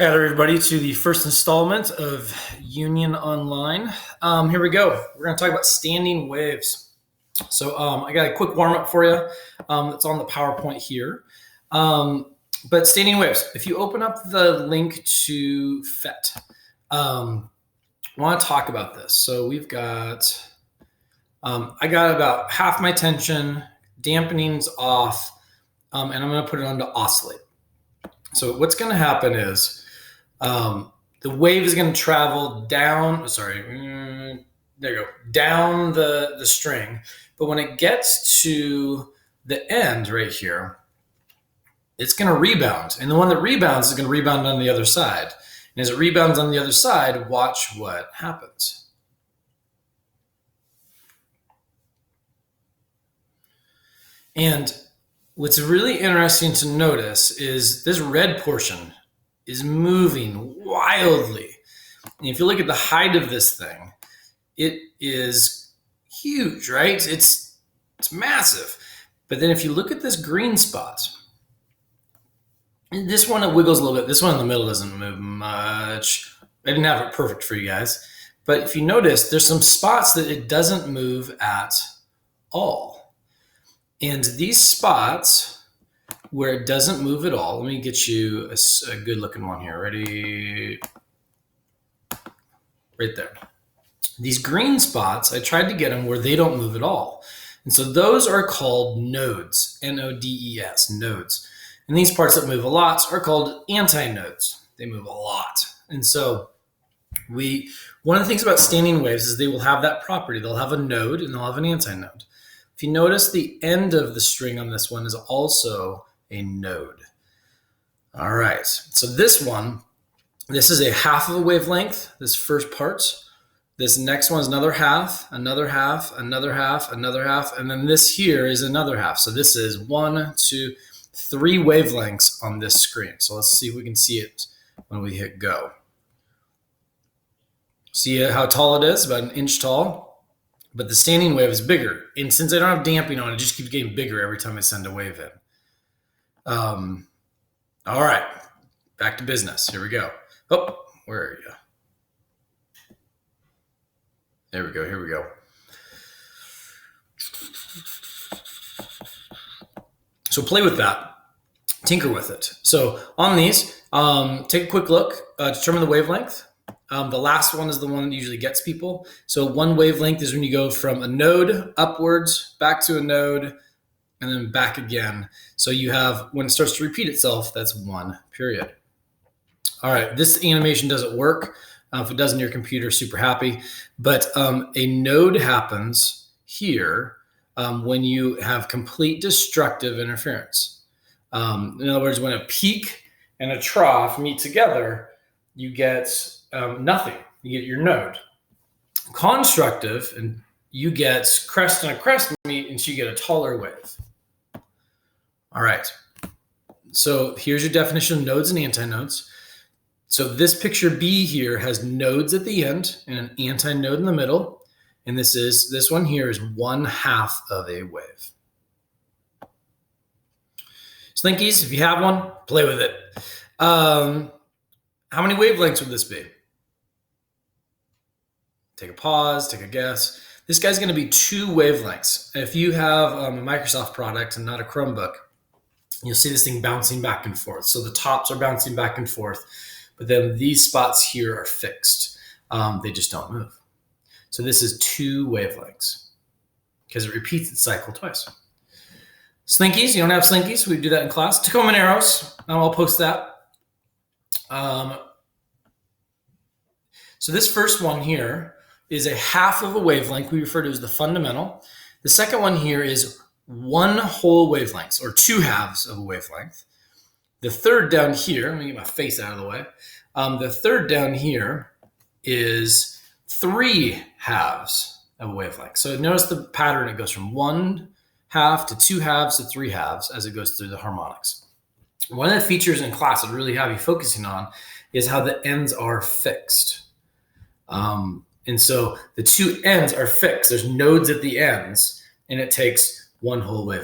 Hello, everybody, to the first installment of Union Online. Here we go. We're going to talk about standing waves. So I got a quick warm-up for you. It's on the PowerPoint here. But standing waves, if you open up the link to Phet, I want to talk about this. So we've got, I got about half my tension, dampening's off, and I'm going to put it on to oscillate. So what's going to happen is, the wave is going to travel down, there you go, down the string. But when it gets to the end right here, it's going to rebound. And the one that rebounds is going to rebound on the other side. And as it rebounds on the other side, watch what happens. And what's really interesting to notice is this red portion is moving wildly. And if you look at the height of this thing, it is huge, right? It's massive. But then if you look at this green spot, this one, it wiggles a little bit. This one in the middle doesn't move much. I didn't have it perfect for you guys. But if you notice, there's some spots that it doesn't move at all. And these spots where it doesn't move at all, let me get you a good looking one here. Ready? Right there. These green spots, I tried to get them where they don't move at all. And so those are called nodes, N-O-D-E-S, nodes. And these parts that move a lot are called antinodes. They move a lot. And so one of the things about standing waves is they will have that property. They'll have a node and they'll have an antinode. If you notice, the end of the string on this one is also a node. All right, so this is a half of a wavelength, this first part. This next one is another half, another half, another half, another half, and then this here is another half. So this is 1, 2, 3 wavelengths on this screen. So let's see if we can see it when we hit go. See how tall it is? About 1 inch tall. But the standing wave is bigger. And since I don't have damping on, it just keeps getting bigger every time I send a wave in. All right, back to business. Here we go. Oh, where are you? There we go. Here we go. So play with that. Tinker with it. So on these, take a quick look, determine the wavelength. The last one is the one that usually gets people. So one wavelength is when you go from a node upwards, back to a node, and then back again. So you have, when it starts to repeat itself, that's 1 period. All right, this animation doesn't work. If it does in your computer, super happy. But a node happens here when you have complete destructive interference. In other words, when a peak and a trough meet together, you get nothing. You get your node. Constructive, and you get crest and a crest meet, and so you get a taller wave. All right. So here's your definition of nodes and antinodes. So this picture B here has nodes at the end and an antinode in the middle. And this one here is 1/2 of a wave. Slinkies, if you have one, play with it. How many wavelengths would this be? Take a pause, take a guess. This guy's going to be 2 wavelengths. If you have a Microsoft product and not a Chromebook, you'll see this thing bouncing back and forth. So the tops are bouncing back and forth, but then these spots here are fixed. They just don't move. So this is 2 wavelengths because it repeats its cycle twice. Slinkies, you don't have slinkies. We do that in class. Tacoma arrows. I'll post that. So this first one here is a half of a wavelength we refer to as the fundamental. The second one here is 1 whole wavelength, or 2 halves of a wavelength. The third down here, let me get my face out of the way. The third down here is 3 halves of a wavelength. So notice the pattern. It goes from 1/2 to 2 halves to 3 halves as it goes through the harmonics. One of the features in class I'd really have you focusing on is how the ends are fixed. And so the 2 ends are fixed. There's nodes at the ends, and it takes 1 whole wave.